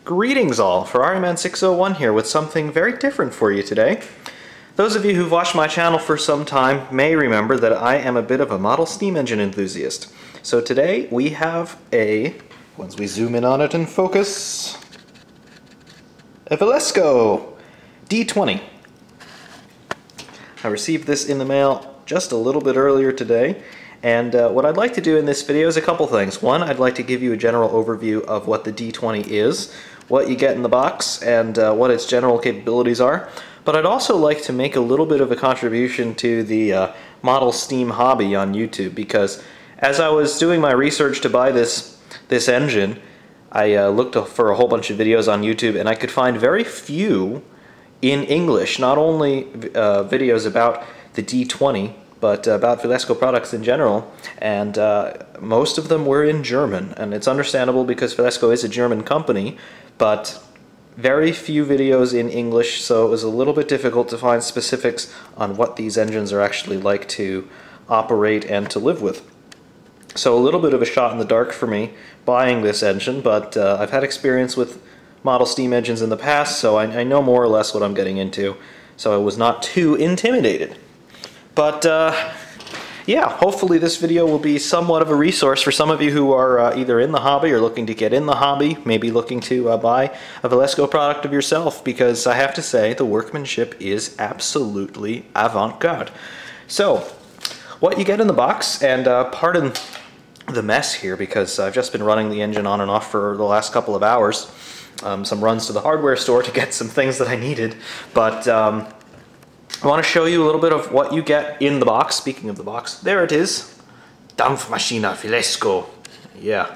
Greetings all, Ferrariman601 here with something very different for you today. Those of you who've watched my channel for some time may remember that I am a bit of a model steam engine enthusiast. So today we have once we zoom in on it and focus, a Wilesco D20. I received this in the mail just a little bit earlier today. And what I'd like to do in this video is a couple things. One, I'd like to give you a general overview of what the D20 is, what you get in the box, and what its general capabilities are. But I'd also like to make a little bit of a contribution to the model steam hobby on YouTube, because as I was doing my research to buy this engine, I looked for a whole bunch of videos on YouTube, and I could find very few in English, not only videos about the D20, but about Wilesco products in general, and most of them were in German. And it's understandable because Wilesco is a German company, but very few videos in English, so it was a little bit difficult to find specifics on what these engines are actually like to operate and to live with. So a little bit of a shot in the dark for me buying this engine, but I've had experience with model steam engines in the past, so I know more or less what I'm getting into, so I was not too intimidated. But yeah, hopefully this video will be somewhat of a resource for some of you who are either in the hobby or looking to get in the hobby, maybe looking to buy a Wilesco product of yourself, because I have to say the workmanship is absolutely avant-garde. So, what you get in the box, and pardon the mess here because I've just been running the engine on and off for the last couple of hours, some runs to the hardware store to get some things that I needed, but I want to show you a little bit of what you get in the box. Speaking of the box, there it is. Dampfmaschine Wilesco. Yeah.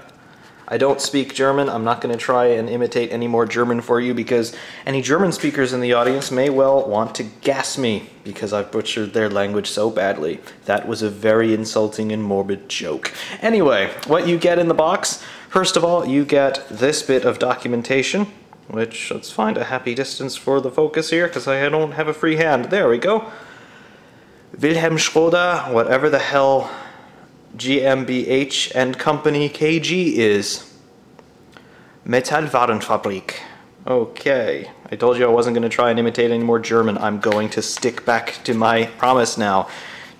I don't speak German. I'm not going to try and imitate any more German for you because any German speakers in the audience may well want to gas me because I've butchered their language so badly. That was a very insulting and morbid joke. Anyway, what you get in the box, first of all, you get this bit of documentation, which, let's find a happy distance for the focus here, because I don't have a free hand. There we go. Wilhelm Schroeder, whatever the hell GmbH and Company KG is. Metallwarenfabrik. Okay, I told you I wasn't going to try and imitate any more German. I'm going to stick back to my promise now.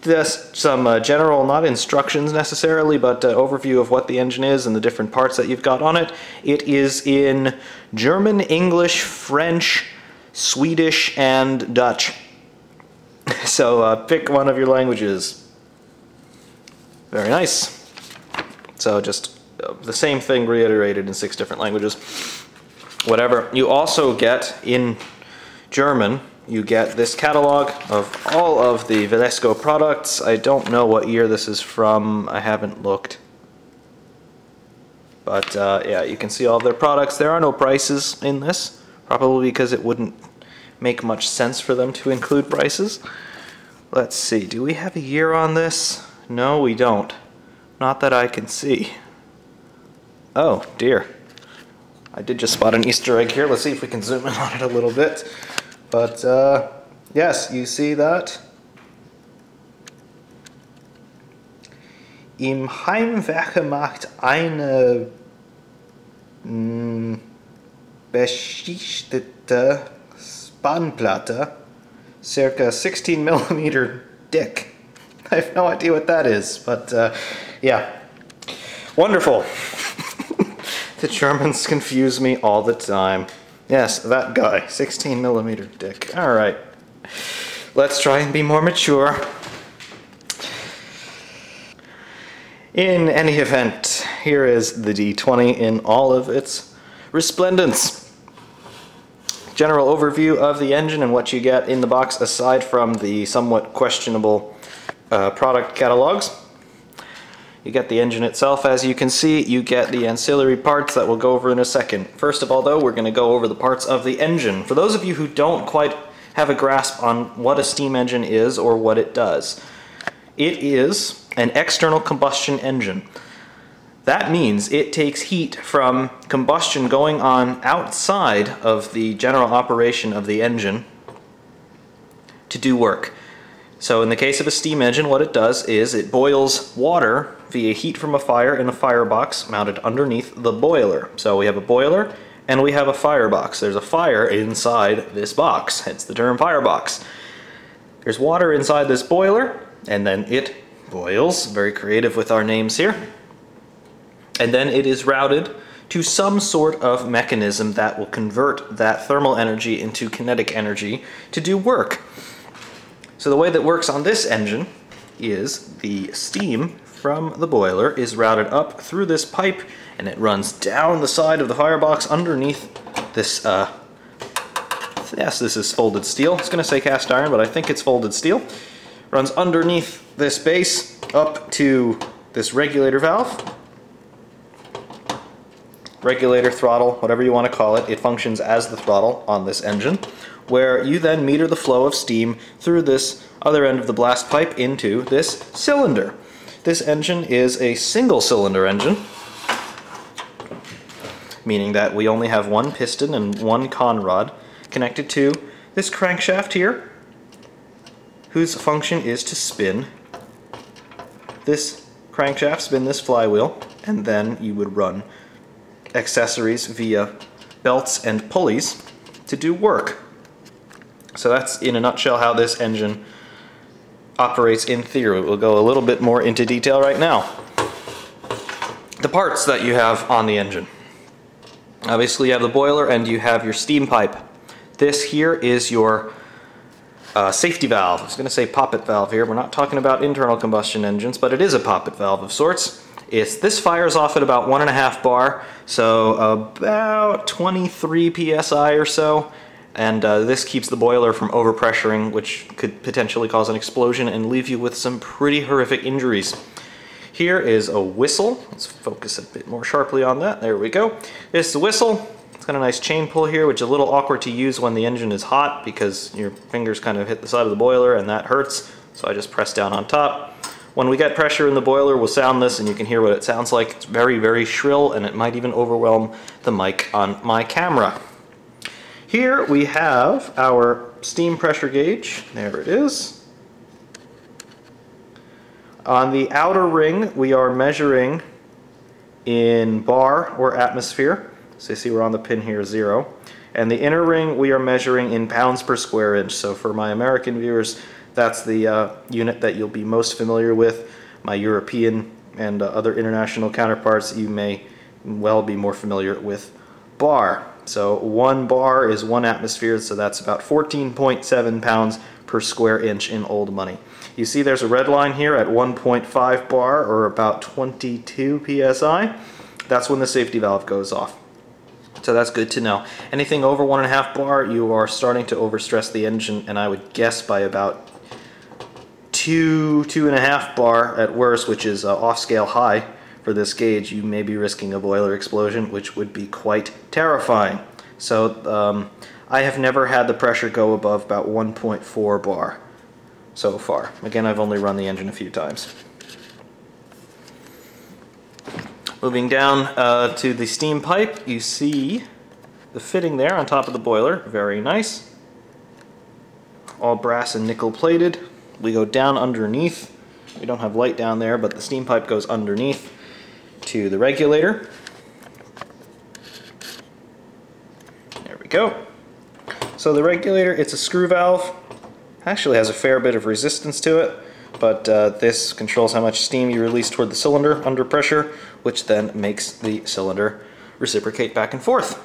Just some general, not instructions necessarily, but overview of what the engine is and the different parts that you've got on it. It is in German, English, French, Swedish, and Dutch. So pick one of your languages. Very nice. So just the same thing reiterated in 6 different languages. Whatever. You also get in German, you get this catalog of all of the Wilesco products. I don't know what year this is from. I haven't looked. But yeah, you can see all of their products. There are no prices in this, probably because it wouldn't make much sense for them to include prices. Let's see, do we have a year on this? No, we don't. Not that I can see. Oh, dear. I did just spot an Easter egg here. Let's see if we can zoom in on it a little bit. But yes, you see that? Im Heimwerkermarkt eine beschichtete Spanplatte, circa 16mm dick. I have no idea what that is, but yeah. Wonderful. The Germans confuse me all the time. Yes, that guy, 16mm dick. Alright, let's try and be more mature. In any event, here is the D20 in all of its resplendence. General overview of the engine and what you get in the box aside from the somewhat questionable product catalogs. You get the engine itself, as you can see. You get the ancillary parts that we'll go over in a second. First of all, though, we're going to go over the parts of the engine. For those of you who don't quite have a grasp on what a steam engine is or what it does, it is an external combustion engine. That means it takes heat from combustion going on outside of the general operation of the engine to do work. So in the case of a steam engine, what it does is it boils water via heat from a fire in a firebox mounted underneath the boiler. So we have a boiler and we have a firebox. There's a fire inside this box, hence the term firebox. There's water inside this boiler, and then it boils. Very creative with our names here. And then it is routed to some sort of mechanism that will convert that thermal energy into kinetic energy to do work. So the way that works on this engine is the steam from the boiler is routed up through this pipe, and it runs down the side of the firebox underneath this, yes, this is folded steel. I was going to say cast iron, but I think it's folded steel. Runs underneath this base up to this regulator valve. Regulator, throttle, whatever you want to call it. It functions as the throttle on this engine, where you then meter the flow of steam through this other end of the blast pipe into this cylinder. This engine is a single cylinder engine, meaning that we only have one piston and one conrod connected to this crankshaft here, whose function is to spin this crankshaft, spin this flywheel, and then you would run accessories via belts and pulleys to do work. So that's in a nutshell how this engine operates in theory. We'll go a little bit more into detail right now. The parts that you have on the engine. Obviously you have the boiler and you have your steam pipe. This here is your safety valve. I was going to say poppet valve here. We're not talking about internal combustion engines, but it is a poppet valve of sorts. This fires off at about 1.5 bar, so about 23 psi or so, and this keeps the boiler from overpressuring, which could potentially cause an explosion and leave you with some pretty horrific injuries. Here is a whistle. Let's focus a bit more sharply on that. There we go. This is the whistle. It's got a nice chain pull here, which is a little awkward to use when the engine is hot because your fingers kind of hit the side of the boiler and that hurts, so I just press down on top. When we get pressure in the boiler, we'll sound this and you can hear what it sounds like. It's very, very shrill, and it might even overwhelm the mic on my camera. Here we have our steam pressure gauge. There it is. On the outer ring, we are measuring in bar or atmosphere. So you see we're on the pin here, 0. And the inner ring, we are measuring in pounds per square inch. So for my American viewers, that's the unit that you'll be most familiar with. My European and other international counterparts, you may well be more familiar with bar. So 1 bar is 1 atmosphere, so that's about 14.7 pounds per square inch in old money. You see there's a red line here at 1.5 bar, or about 22 psi. That's when the safety valve goes off. So that's good to know. Anything over 1.5 bar, you are starting to overstress the engine, and I would guess by about 2.5 bar at worst, which is off-scale high for this gauge, you may be risking a boiler explosion, which would be quite terrifying. So I have never had the pressure go above about 1.4 bar so far. Again, I've only run the engine a few times. Moving down to the steam pipe, you see the fitting there on top of the boiler. Very nice. All brass and nickel plated. We go down underneath. We don't have light down there, but the steam pipe goes underneath to the regulator. There we go. So the regulator, it's a screw valve. Actually has a fair bit of resistance to it, but this controls how much steam you release toward the cylinder under pressure, which then makes the cylinder reciprocate back and forth.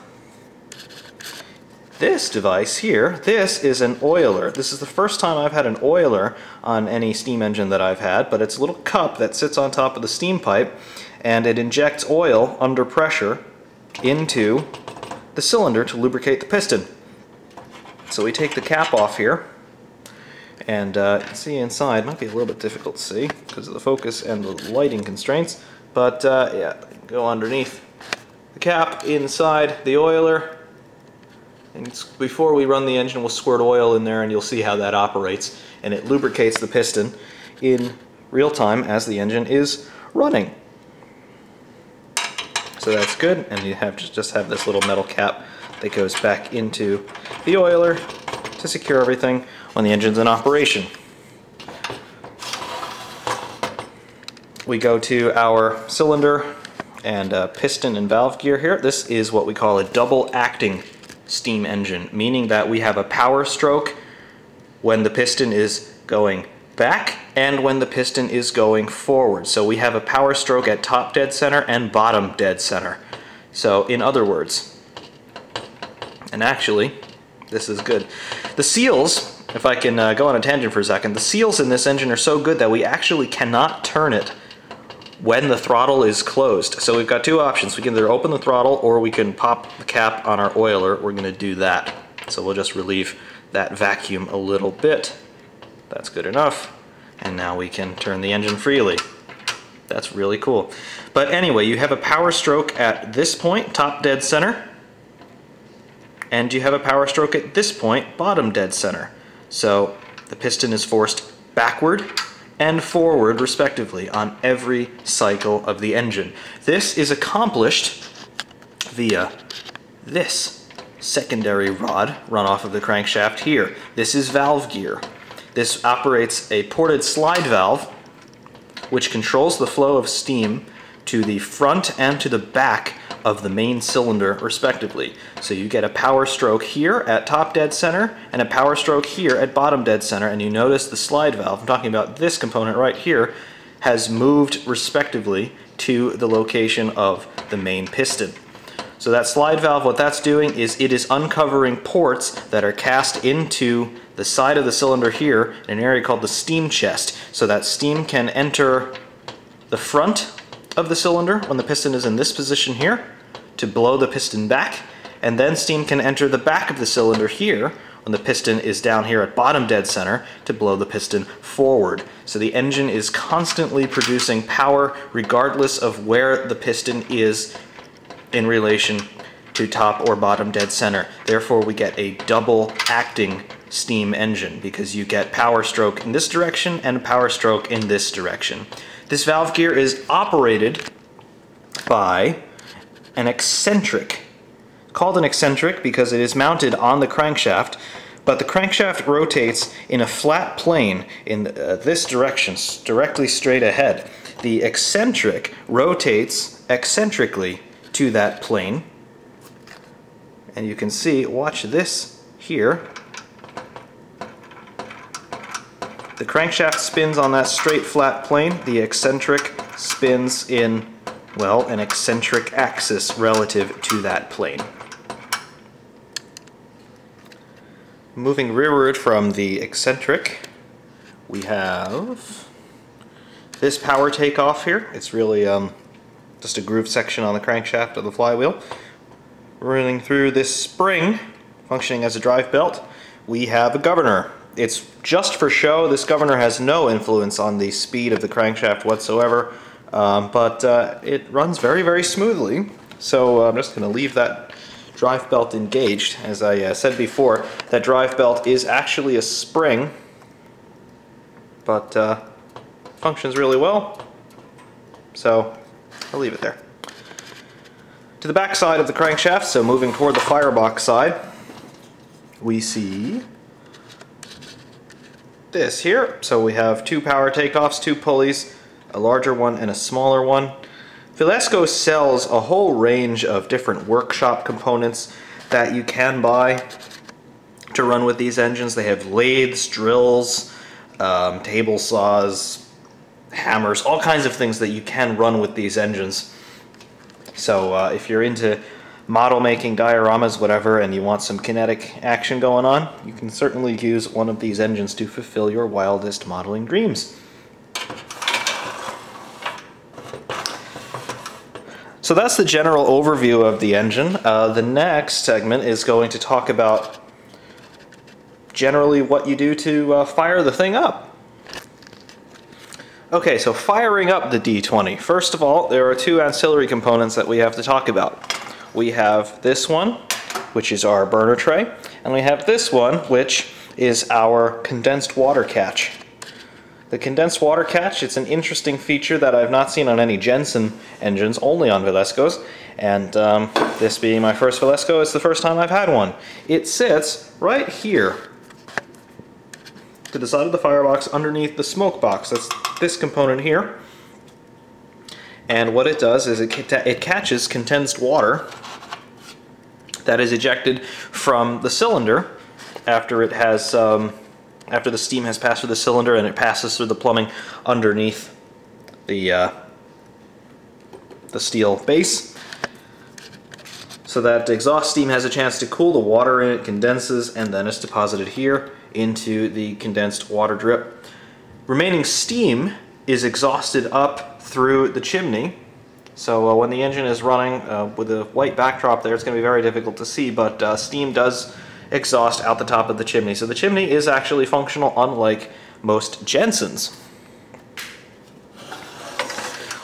This device here, this is an oiler. This is the first time I've had an oiler on any steam engine that I've had, but it's a little cup that sits on top of the steam pipe, and it injects oil under pressure into the cylinder to lubricate the piston. So we take the cap off here, and you can see inside. Might be a little bit difficult to see because of the focus and the lighting constraints, but yeah, go underneath the cap inside the oiler. And before we run the engine, we'll squirt oil in there and you'll see how that operates, and it lubricates the piston in real time as the engine is running. So that's good, and you have just have this little metal cap that goes back into the oiler to secure everything when the engine's in operation. We go to our cylinder and piston and valve gear here. This is what we call a double acting steam engine, meaning that we have a power stroke when the piston is going back and when the piston is going forward. So we have a power stroke at top dead center and bottom dead center. So in other words, and actually, this is good. The seals, if I can go on a tangent for a second, the seals in this engine are so good that we actually cannot turn it when the throttle is closed. So we've got two options. We can either open the throttle or we can pop the cap on our oiler. We're going to do that. So we'll just relieve that vacuum a little bit. That's good enough. And now we can turn the engine freely. That's really cool. But anyway, you have a power stroke at this point, top dead center, and you have a power stroke at this point, bottom dead center. So the piston is forced backward and forward respectively on every cycle of the engine. This is accomplished via this secondary rod run off of the crankshaft here. This is valve gear. This operates a ported slide valve which controls the flow of steam to the front and to the back of the main cylinder respectively. So you get a power stroke here at top dead center and a power stroke here at bottom dead center, and you notice the slide valve, I'm talking about this component right here, has moved respectively to the location of the main piston. So that slide valve, what that's doing is it is uncovering ports that are cast into the side of the cylinder here in an area called the steam chest, so that steam can enter the front of the cylinder when the piston is in this position here to blow the piston back, and then steam can enter the back of the cylinder here when the piston is down here at bottom dead center to blow the piston forward. So the engine is constantly producing power regardless of where the piston is in relation to top or bottom dead center. Therefore we get a double acting steam engine because you get power stroke in this direction and power stroke in this direction. This valve gear is operated by an eccentric, called an eccentric because it is mounted on the crankshaft, but the crankshaft rotates in a flat plane in this direction, directly straight ahead. The eccentric rotates eccentrically to that plane, and you can see, watch this here, the crankshaft spins on that straight flat plane, the eccentric spins in, well, an eccentric axis relative to that plane. Moving rearward from the eccentric, we have this power takeoff here. It's really just a groove section on the crankshaft of the flywheel. Running through this spring, functioning as a drive belt, we have a governor. It's just for show. This governor has no influence on the speed of the crankshaft whatsoever, but it runs very, very smoothly. So I'm just going to leave that drive belt engaged. As I said before, that drive belt is actually a spring, but functions really well. So I'll leave it there. To the back side of the crankshaft, so moving toward the firebox side, we see this here. So we have two power takeoffs, two pulleys, a larger one and a smaller one. Wilesco sells a whole range of different workshop components that you can buy to run with these engines. They have lathes, drills, table saws, hammers, all kinds of things that you can run with these engines. So if you're into model making, dioramas, whatever, and you want some kinetic action going on, you can certainly use one of these engines to fulfill your wildest modeling dreams. So that's the general overview of the engine. The next segment is going to talk about generally what you do to fire the thing up. Okay, so firing up the D20. First of all, there are two ancillary components that we have to talk about. We have this one, which is our burner tray, and we have this one, which is our condensed water catch. The condensed water catch, it's an interesting feature that I've not seen on any Jensen engines, only on Wilescos, and this being my first Wilesco, it's the first time I've had one. It sits right here to the side of the firebox underneath the smoke box. That's this component here. And what it does is it catches condensed water that is ejected from the cylinder after it has after the steam has passed through the cylinder and it passes through the plumbing underneath the steel base. So that exhaust steam has a chance to cool, the water in it condenses, and then it's deposited here into the condensed water drip. Remaining steam is exhausted up through the chimney. So when the engine is running with a white backdrop there, it's going to be very difficult to see, but steam does exhaust out the top of the chimney. So the chimney is actually functional, unlike most Jensens.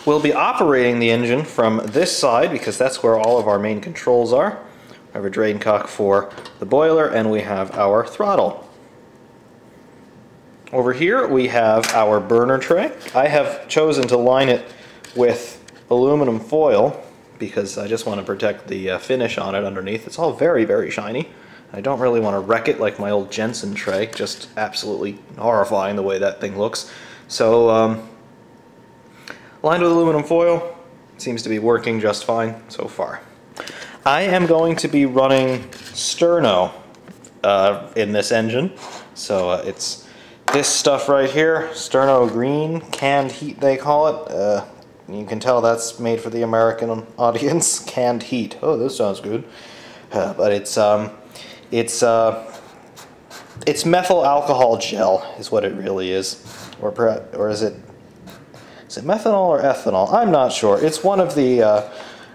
We'll be operating the engine from this side because that's where all of our main controls are. We have a drain cock for the boiler, and we have our throttle. Over here we have our burner tray. I have chosen to line it with aluminum foil because I just want to protect the finish on it underneath. It's all very, very shiny. I don't really want to wreck it like my old Jensen tray, just absolutely horrifying the way that thing looks. So, lined with aluminum foil, seems to be working just fine so far. I am going to be running sterno in this engine, so it's this stuff right here, sterno green, canned heat they call it. You can tell that's made for the American audience, canned heat. Oh, this sounds good. But it's methyl alcohol gel is what it really is, or is it methanol or ethanol? I'm not sure. It's one of the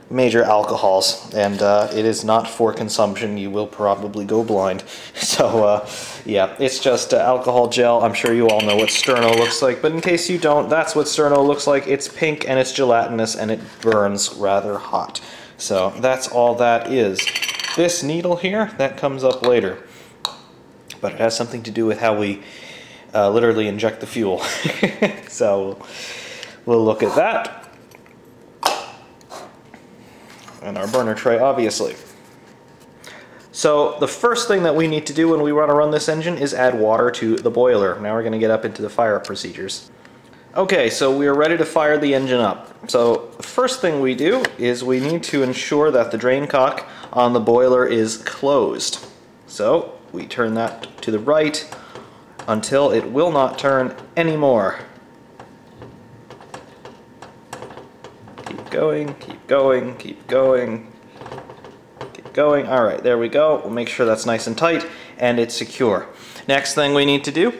major alcohols, and it is not for consumption. You will probably go blind. So yeah, it's just alcohol gel. I'm sure you all know what sterno looks like, but in case you don't, that's what sterno looks like. It's pink and it's gelatinous and it burns rather hot. So that's all that is. This needle here, that comes up later, but it has something to do with how we literally inject the fuel. So we'll look at that. And our burner tray, obviously. So the first thing that we need to do when we want to run this engine is add water to the boiler. Now we're going to get up into the fire procedures. Okay, so we are ready to fire the engine up. So the first thing we do is we need to ensure that the drain cock on the boiler is closed. So we turn that to the right until it will not turn anymore. Keep going, keep going, keep going, keep going. Alright, there we go. We'll make sure that's nice and tight and it's secure. Next thing we need to do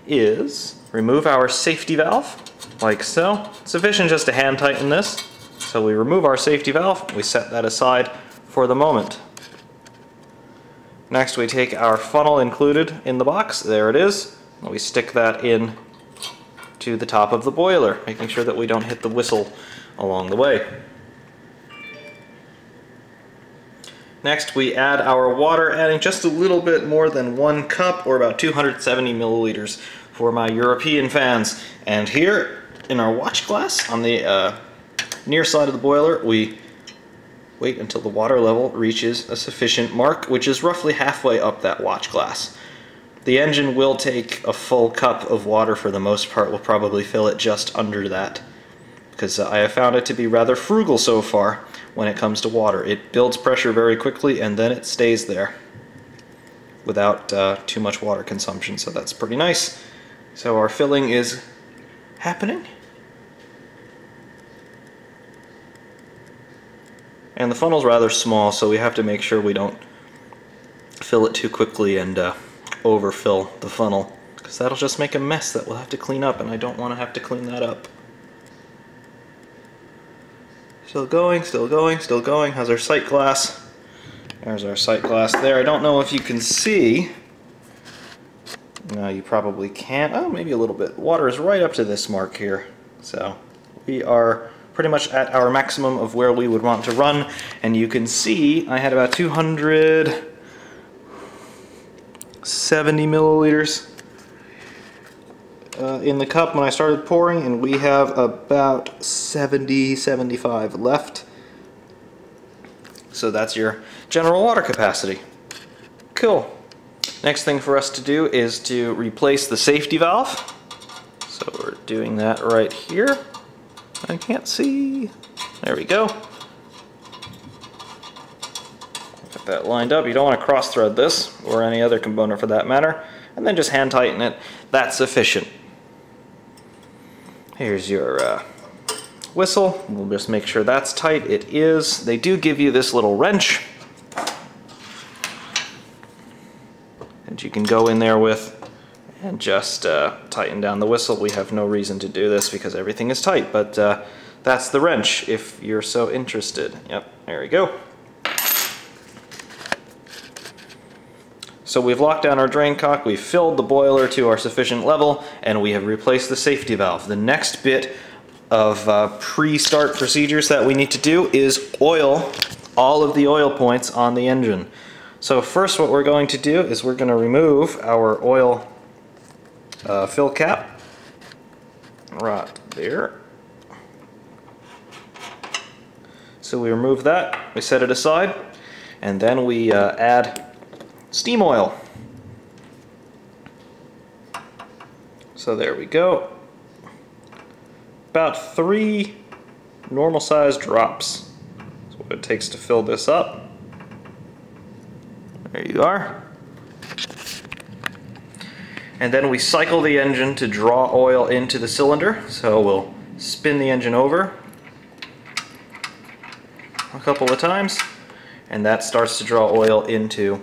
is remove our safety valve, like so. It's sufficient just to hand tighten this. So we remove our safety valve, we set that aside for the moment. Next we take our funnel included in the box, there it is. We stick that in to the top of the boiler, making sure that we don't hit the whistle along the way. Next we add our water, adding just a little bit more than 1 cup, or about 270 milliliters for my European fans. And here in our watch glass on the near side of the boiler, we wait until the water level reaches a sufficient mark, which is roughly halfway up that watch glass. The engine will take a full cup of water for the most part. We'll probably fill it just under that, because I have found it to be rather frugal so far when it comes to water. It builds pressure very quickly and then it stays there without too much water consumption, so that's pretty nice. So our filling is happening. And the funnel's rather small, so we have to make sure we don't fill it too quickly and overfill the funnel, because that'll just make a mess that we'll have to clean up, and I don't want to have to clean that up. Still going, still going, still going. How's our sight glass? There's our sight glass there. I don't know if you can see. No, you probably can't. Oh, maybe a little bit. Water is right up to this mark here. So we are pretty much at our maximum of where we would want to run, and you can see I had about 270 milliliters in the cup when I started pouring, and we have about 75 left. So that's your general water capacity. Cool. Next thing for us to do is to replace the safety valve. So we're doing that right here. I can't see. There we go. Get that lined up. You don't want to cross thread this, or any other component for that matter, and then just hand tighten it. That's sufficient. Here's your whistle. We'll just make sure that's tight. It is. They do give you this little wrench that you can go in there with and just tighten down the whistle. We have no reason to do this because everything is tight, but that's the wrench if you're so interested. Yep, there we go. So we've locked down our drain cock, we've filled the boiler to our sufficient level, and we have replaced the safety valve. The next bit of pre-start procedures that we need to do is oil all of the oil points on the engine. So first what we're going to do is we're going to remove our oil fill cap right there. So we remove that, we set it aside, and then we add steam oil. So there we go. About 3 normal sized drops. That's what it takes to fill this up. There you are. And then we cycle the engine to draw oil into the cylinder. So we'll spin the engine over a couple of times, and that starts to draw oil into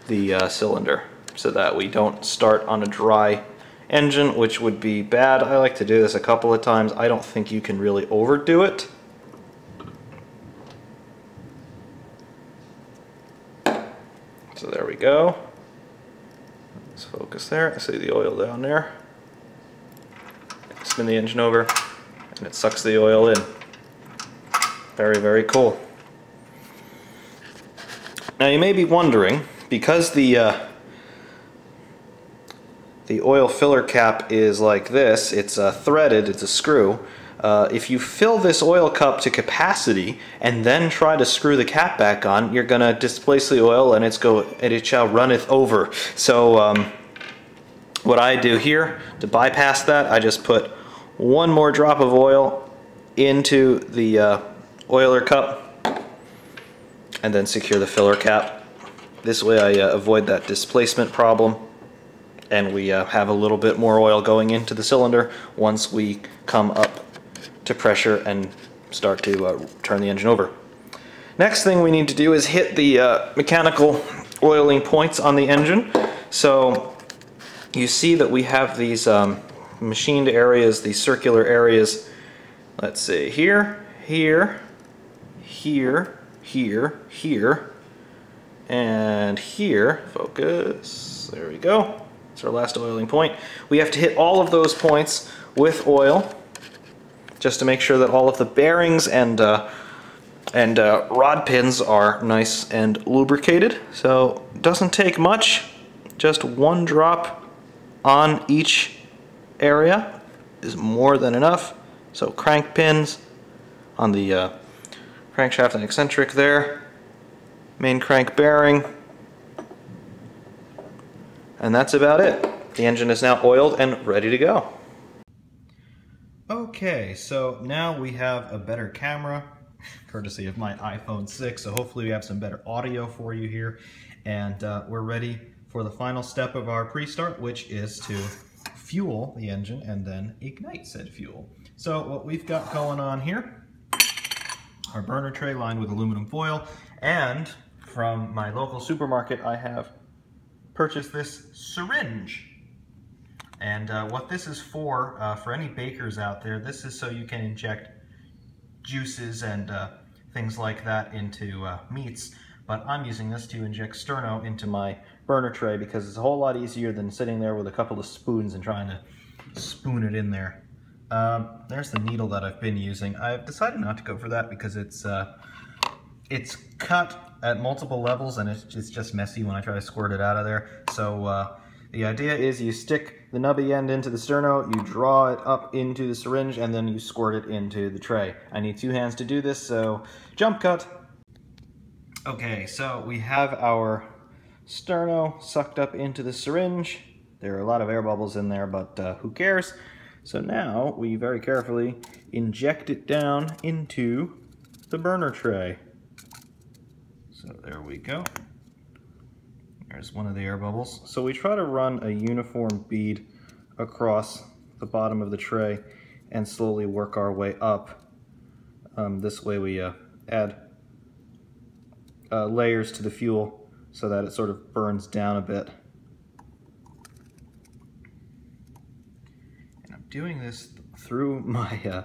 the cylinder, so that we don't start on a dry engine, which would be bad. I like to do this a couple of times. I don't think you can really overdo it. So there we go. Let's focus there. I see the oil down there. Spin the engine over and it sucks the oil in. Very, very cool. Now you may be wondering, because the oil filler cap is like this, it's threaded, it's a screw. If you fill this oil cup to capacity and then try to screw the cap back on, you're gonna displace the oil and it shall runneth over. So what I do here to bypass that, I just put one more drop of oil into the oiler cup and then secure the filler cap. This way I avoid that displacement problem, and we have a little bit more oil going into the cylinder once we come up to pressure and start to turn the engine over. Next thing we need to do is hit the mechanical oiling points on the engine. So you see that we have these machined areas, these circular areas. Let's see, here, here, here, here, here, and here. Focus. There we go. It's our last oiling point. We have to hit all of those points with oil, just to make sure that all of the bearings and rod pins are nice and lubricated. So it doesn't take much. Just one drop on each area is more than enough. So crank pins on the crankshaft and eccentric there. Main crank bearing, and that's about it. The engine is now oiled and ready to go. Okay, so now we have a better camera, courtesy of my iPhone 6, so hopefully we have some better audio for you here, and we're ready for the final step of our pre-start, which is to fuel the engine and then ignite said fuel. So what we've got going on here, our burner tray lined with aluminum foil, and from my local supermarket I have purchased this syringe. And what this is for any bakers out there, this is so you can inject juices and things like that into meats. But I'm using this to inject sterno into my burner tray because it's a whole lot easier than sitting there with a couple of spoons and trying to spoon it in there. There's the needle that I've been using. I've decided not to go for that because it's cut at multiple levels and it's just messy when I try to squirt it out of there. So the idea is you stick the nubby end into the sterno, you draw it up into the syringe, and then you squirt it into the tray. I need 2 hands to do this, so jump cut. Okay, so we have our sterno sucked up into the syringe. There are a lot of air bubbles in there, but who cares? So now we very carefully inject it down into the burner tray. So there we go. There's one of the air bubbles. So we try to run a uniform bead across the bottom of the tray and slowly work our way up. This way we add layers to the fuel so that it sort of burns down a bit. And I'm doing this through my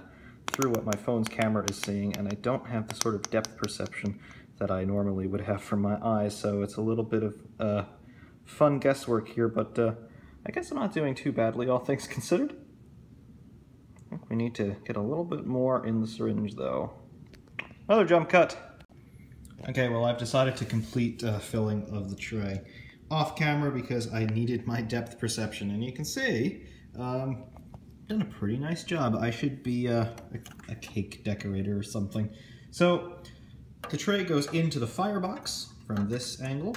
through what my phone's camera is seeing, and I don't have the sort of depth perception that I normally would have from my eyes, so it's a little bit of fun guesswork here, but I guess I'm not doing too badly, all things considered. I think we need to get a little bit more in the syringe, though. Another jump cut! Okay, well, I've decided to complete filling of the tray off camera because I needed my depth perception, and you can see done a pretty nice job. I should be a cake decorator or something. So the tray goes into the firebox from this angle,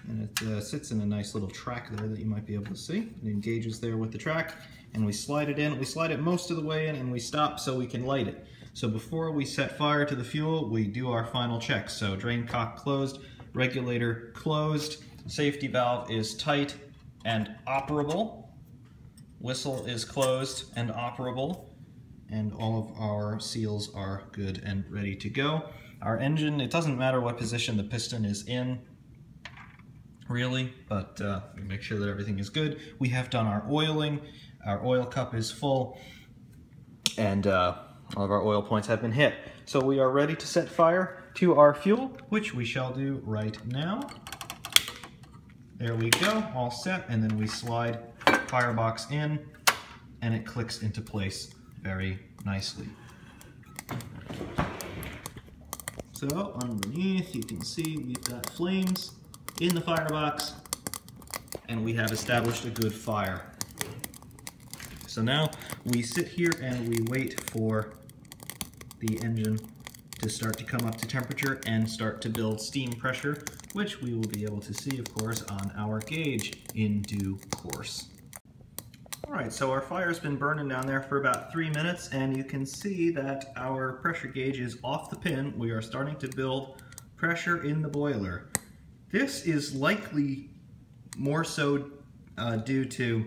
and it sits in a nice little track there that you might be able to see. It engages there with the track, and we slide it in. We slide it most of the way in, and we stop so we can light it. So before we set fire to the fuel, we do our final checks. So drain cock closed, regulator closed, safety valve is tight and operable. Whistle is closed and operable, and all of our seals are good and ready to go. Our engine, it doesn't matter what position the piston is in, really, but we make sure that everything is good. We have done our oiling, our oil cup is full, and all of our oil points have been hit. So we are ready to set fire to our fuel, which we shall do right now. There we go, all set, and then we slide firebox in, and it clicks into place very nicely. So underneath you can see we've got flames in the firebox, and we have established a good fire. So now we sit here and we wait for the engine to start to come up to temperature and start to build steam pressure, which we will be able to see, of course, on our gauge in due course. Alright, so our fire's been burning down there for about 3 minutes, and you can see that our pressure gauge is off the pin. We are starting to build pressure in the boiler. This is likely more so due to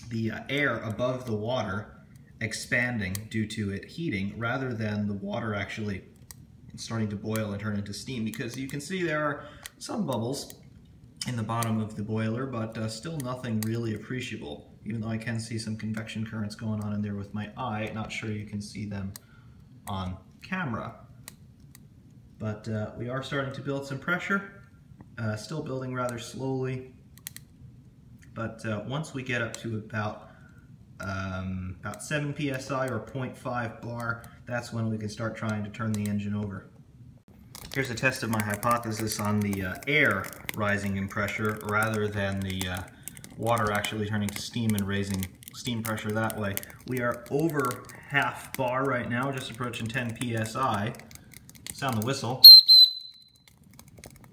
the air above the water expanding due to it heating, rather than the water actually starting to boil and turn into steam, because you can see there are some bubbles in the bottom of the boiler, but still nothing really appreciable, even though I can see some convection currents going on in there with my eye. Not sure you can see them on camera. But we are starting to build some pressure, still building rather slowly, but once we get up to about 7 psi or 0.5 bar, that's when we can start trying to turn the engine over. Here's a test of my hypothesis on the air rising in pressure rather than the water actually turning to steam and raising steam pressure that way. We are over half bar right now, just approaching 10 psi. Sound the whistle.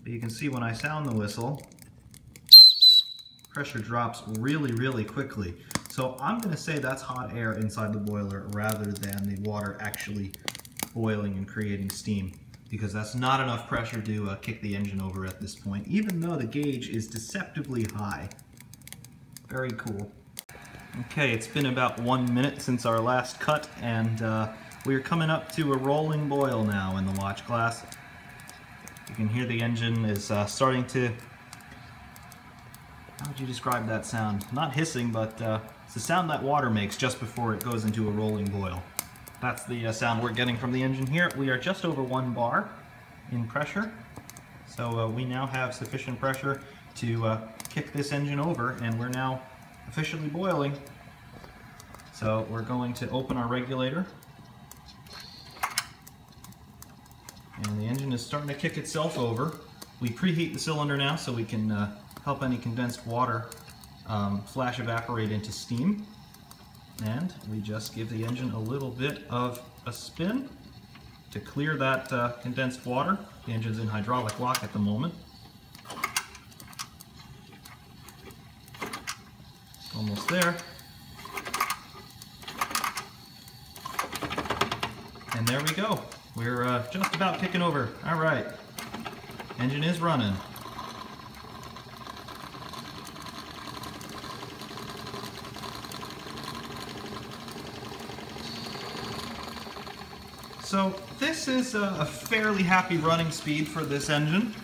But you can see when I sound the whistle, pressure drops really, really quickly. So I'm going to say that's hot air inside the boiler rather than the water actually boiling and creating steam, because that's not enough pressure to kick the engine over at this point, even though the gauge is deceptively high. Very cool. Okay, it's been about 1 minute since our last cut, and we are coming up to a rolling boil now in the watch glass. You can hear the engine is starting to... How would you describe that sound? Not hissing, but it's the sound that water makes just before it goes into a rolling boil. That's the sound we're getting from the engine here. We are just over 1 bar in pressure, so we now have sufficient pressure to kick this engine over, and we're now officially boiling. So we're going to open our regulator, and the engine is starting to kick itself over. We preheat the cylinder now so we can help any condensed water flash evaporate into steam. And we just give the engine a little bit of a spin to clear that condensed water. The engine's in hydraulic lock at the moment. Almost there. And there we go. We're just about ticking over. All right. Engine is running. So this is a fairly happy running speed for this engine.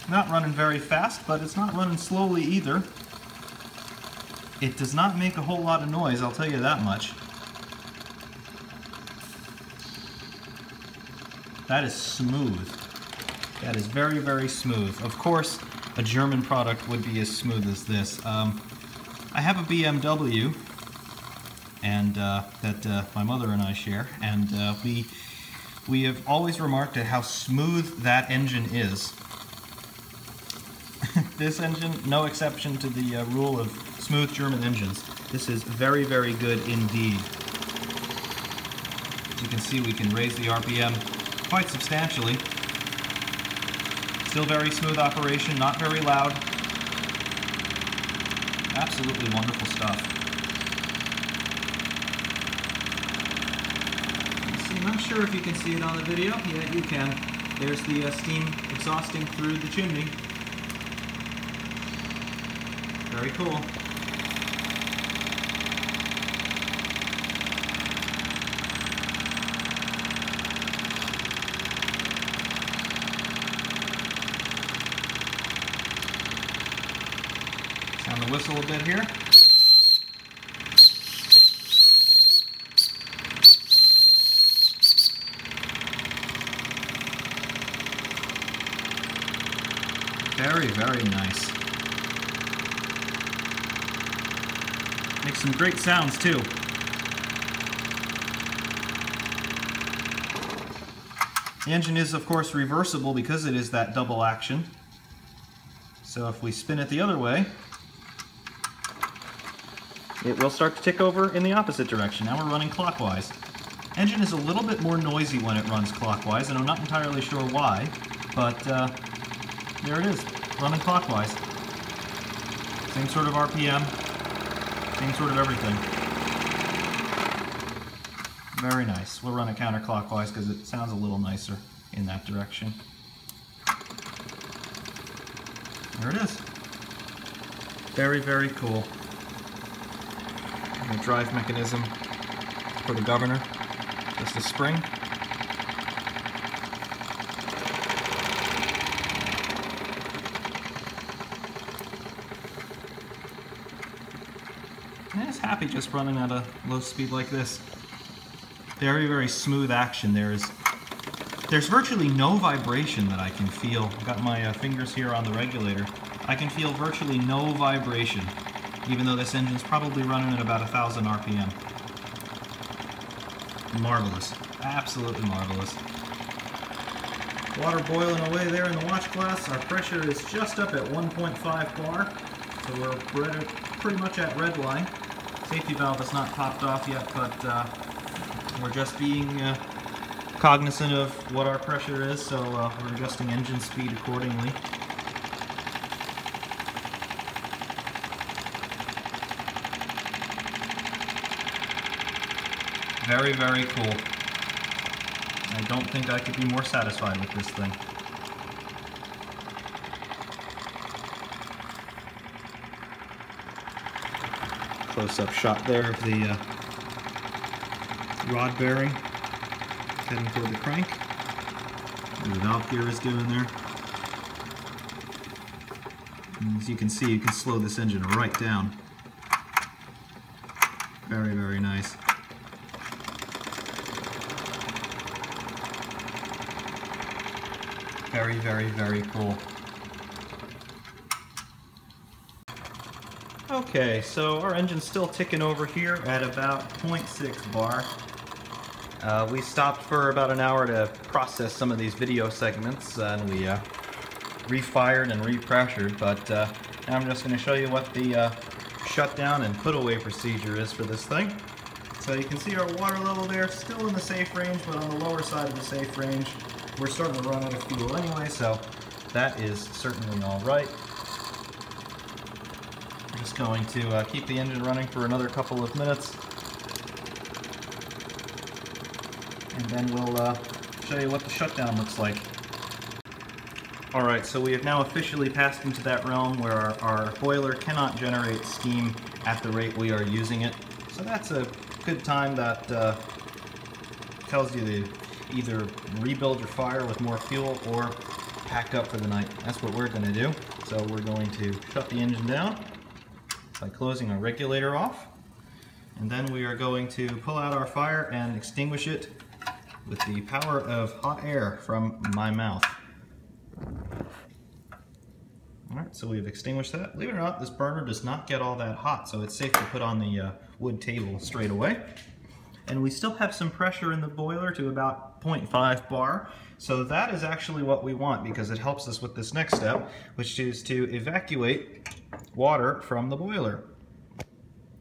Not running very fast, but it's not running slowly either. It does not make a whole lot of noise, I'll tell you that much. That is smooth. That is very, very smooth. Of course, a German product would be as smooth as this. I have a BMW, and that my mother and I share, and we have always remarked at how smooth that engine is. This engine, no exception to the rule of smooth German engines. This is very, very good indeed. As you can see, we can raise the RPM quite substantially. Still very smooth operation, not very loud. Absolutely wonderful stuff. I'm not sure if you can see it on the video. Yeah, you can. There's the steam exhausting through the chimney. Very cool. Sound the whistle a bit here. Very, very nice. Makes some great sounds too. The engine is of course reversible because it is that double action. So if we spin it the other way, it will start to tick over in the opposite direction. Now we're running clockwise. Engine is a little bit more noisy when it runs clockwise, and I'm not entirely sure why, but there it is, running clockwise. Same sort of RPM, same sort of everything. Very nice. We'll run it counterclockwise because it sounds a little nicer in that direction. There it is. Very, very cool. And the drive mechanism for the governor. Just a spring. And it's happy just running at a low speed like this. Very, very smooth action. There's virtually no vibration that I can feel. I've got my fingers here on the regulator. I can feel virtually no vibration, even though this engine's probably running at about 1,000 RPM. Marvelous. Absolutely marvelous. Water boiling away there in the watch glass. Our pressure is just up at 1.5 bar, so we're pretty much at red line. Safety valve is not popped off yet, but we're just being cognizant of what our pressure is, so we're adjusting engine speed accordingly. Very, very cool. I don't think I could be more satisfied with this thing. Close-up shot there of the rod bearing heading toward the crank. What the valve gear is doing there. And as you can see, you can slow this engine right down. Very, very nice. Very, very, very cool. Okay, so our engine's still ticking over here at about 0.6 bar. We stopped for about an hour to process some of these video segments, and we refired and repressured, but now I'm just going to show you what the shutdown and put away procedure is for this thing. So you can see our water level there, still in the safe range, but on the lower side of the safe range. We're starting to run out of fuel anyway, so that is certainly all right. We're just going to keep the engine running for another couple of minutes. and then we'll show you what the shutdown looks like. Alright, so we have now officially passed into that realm where our boiler cannot generate steam at the rate we are using it. So that's a good time that tells you to either rebuild your fire with more fuel or pack up for the night. That's what we're going to do. So we're going to shut the engine down by closing our regulator off. And then we are going to pull out our fire and extinguish it with the power of hot air from my mouth. Alright, so we've extinguished that. Believe it or not, this burner does not get all that hot, so it's safe to put on the wood table straight away. And we still have some pressure in the boiler to about 0.5 bar, so that is actually what we want because it helps us with this next step, which is to evacuate water from the boiler.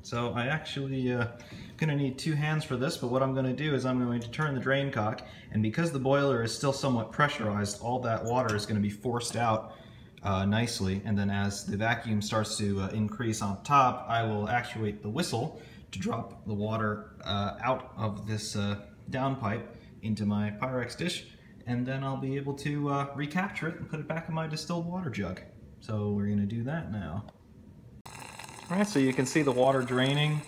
So I actually going to need 2 hands for this, but what I'm going to do is I'm going to turn the drain cock, and because the boiler is still somewhat pressurized, all that water is going to be forced out nicely, and then as the vacuum starts to increase on top, I will actuate the whistle to drop the water out of this downpipe into my Pyrex dish, and then I'll be able to recapture it and put it back in my distilled water jug. So we're going to do that now. Alright, so you can see the water draining.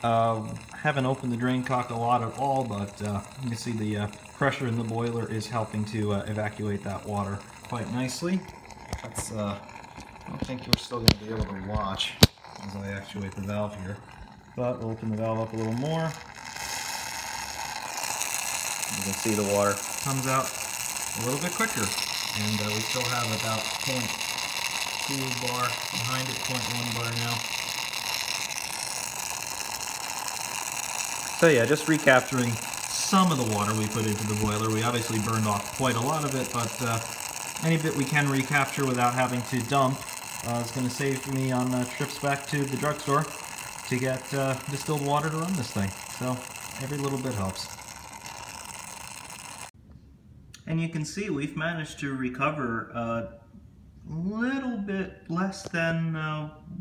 Haven't opened the drain cock a lot at all, but you can see the pressure in the boiler is helping to evacuate that water quite nicely. That's, I don't think you're still going to be able to watch as I actuate the valve here, but we'll open the valve up a little more. You can see the water comes out a little bit quicker, and we still have about 0.2 bar behind it, 0.1 bar now. So yeah, just recapturing some of the water we put into the boiler. We obviously burned off quite a lot of it, but any bit we can recapture without having to dump is going to save me on trips back to the drugstore to get distilled water to run this thing. So every little bit helps. And you can see we've managed to recover a little bit less than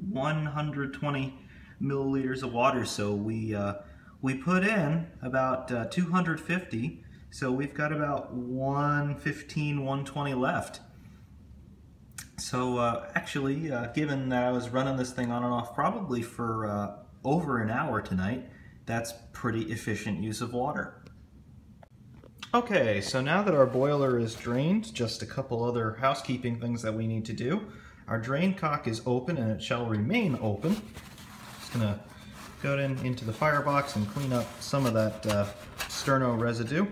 120 milliliters of water. So we put in about 250, so we've got about 115, 120 left. So actually, given that I was running this thing on and off probably for over an hour tonight, that's pretty efficient use of water. Okay, so now that our boiler is drained, just a couple other housekeeping things that we need to do. Our drain cock is open and it shall remain open. Just gonna go into the firebox and clean up some of that sterno residue.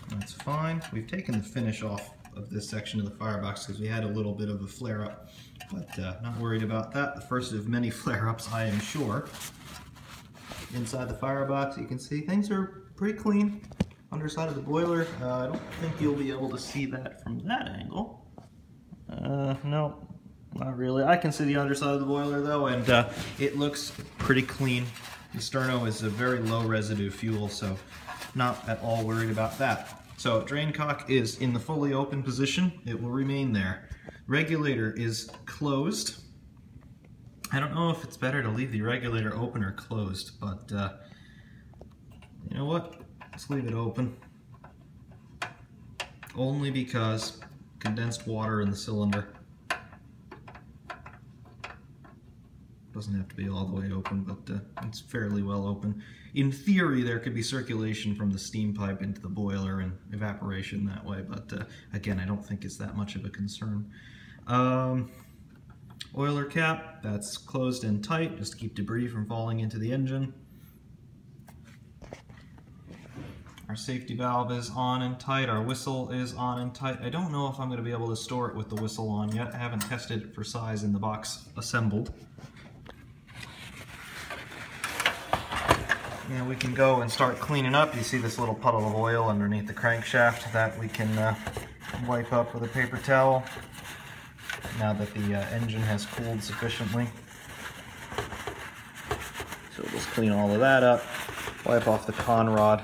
That's fine. We've taken the finish off of this section of the firebox because we had a little bit of a flare-up, but not worried about that. The first of many flare-ups, I am sure. Inside the firebox, you can see things are pretty clean. Underside of the boiler, I don't think you'll be able to see that from that angle. No, not really. I can see the underside of the boiler though, and it looks pretty clean. The sterno is a very low residue fuel, so not at all worried about that. So drain cock is in the fully open position. It will remain there. Regulator is closed. I don't know if it's better to leave the regulator open or closed, but you know what? Let's leave it open. Only because condensed water in the cylinder. Doesn't have to be all the way open, but it's fairly well open. In theory, there could be circulation from the steam pipe into the boiler and evaporation that way, but again, I don't think it's that much of a concern. Oiler cap, that's closed and tight, just to keep debris from falling into the engine. Our safety valve is on and tight, our whistle is on and tight. I don't know if I'm going to be able to store it with the whistle on yet. I haven't tested it for size in the box assembled. Now we can go and start cleaning up. You see this little puddle of oil underneath the crankshaft that we can wipe up with a paper towel now that the engine has cooled sufficiently. So we'll just clean all of that up, wipe off the con rod,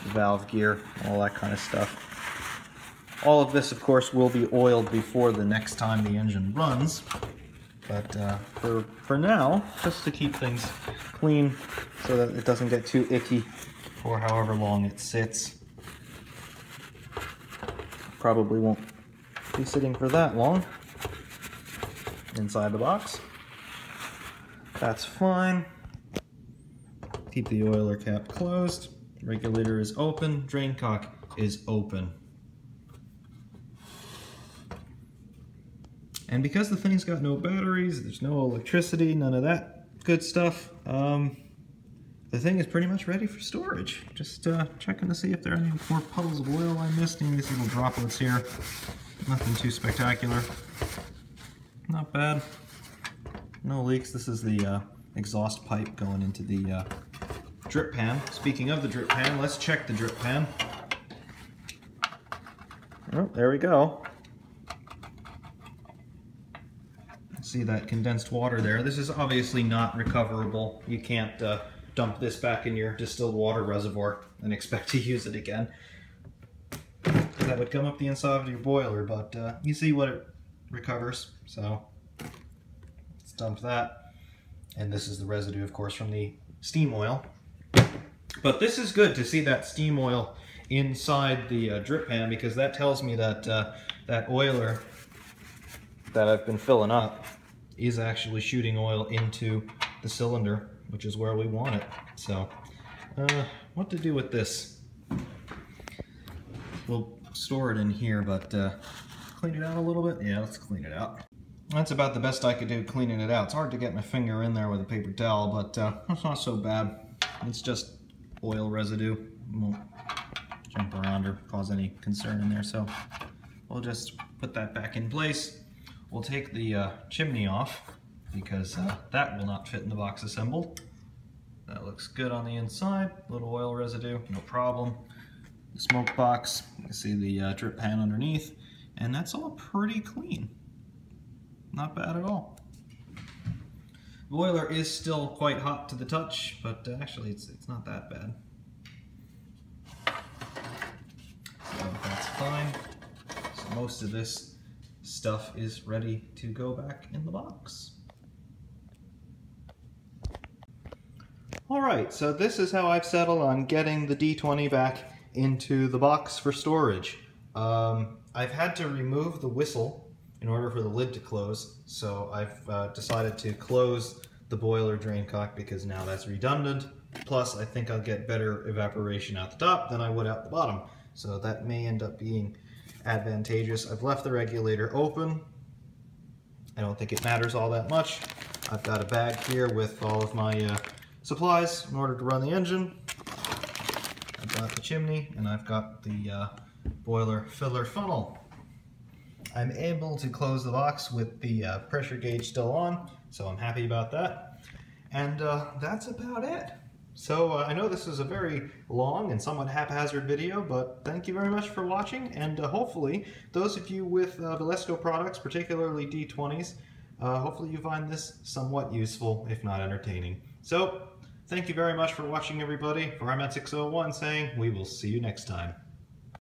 valve gear, all that kind of stuff. All of this, of course, will be oiled before the next time the engine runs. But for now, just to keep things clean so that it doesn't get too icky for however long it sits. Probably won't be sitting for that long inside the box. That's fine. Keep the oiler cap closed. Regulator is open. Drain cock is open. And because the thing's got no batteries, there's no electricity, none of that good stuff, the thing is pretty much ready for storage. Just checking to see if there are any more puddles of oil I missed. Any of these little droplets here. Nothing too spectacular. Not bad. No leaks. This is the exhaust pipe going into the drip pan. Speaking of the drip pan, let's check the drip pan. Oh, there we go. See that condensed water there. This is obviously not recoverable. You can't dump this back in your distilled water reservoir and expect to use it again. That would come up the inside of your boiler, but you see what it recovers, so let's dump that. And this is the residue, of course, from the steam oil. But this is good to see that steam oil inside the drip pan, because that tells me that that oiler that I've been filling up is actually shooting oil into the cylinder, which is where we want it. So, what to do with this? We'll store it in here, but clean it out a little bit? Yeah, let's clean it out. That's about the best I could do cleaning it out. It's hard to get my finger in there with a paper towel, but it's not so bad. It's just oil residue. It won't jump around or cause any concern in there, so we'll just put that back in place. We'll take the chimney off, because that will not fit in the box assembled. That looks good on the inside. Little oil residue, no problem. The smoke box, you can see the drip pan underneath, and that's all pretty clean. Not bad at all. The boiler is still quite hot to the touch, but actually it's not that bad. So that's fine. So most of this stuff is ready to go back in the box. Alright, so this is how I've settled on getting the D20 back into the box for storage. I've had to remove the whistle in order for the lid to close, so I've decided to close the boiler drain cock because now that's redundant. Plus, I think I'll get better evaporation out the top than I would out the bottom, so that may end up being advantageous. I've left the regulator open. I don't think it matters all that much. I've got a bag here with all of my supplies in order to run the engine. I've got the chimney, and I've got the boiler filler funnel. I'm able to close the box with the pressure gauge still on, so I'm happy about that. And that's about it. So I know this is a very long and somewhat haphazard video, but thank you very much for watching, and hopefully those of you with Wilesco products, particularly D20s, hopefully you find this somewhat useful, if not entertaining. So thank you very much for watching, everybody. For RMAT601 saying we will see you next time.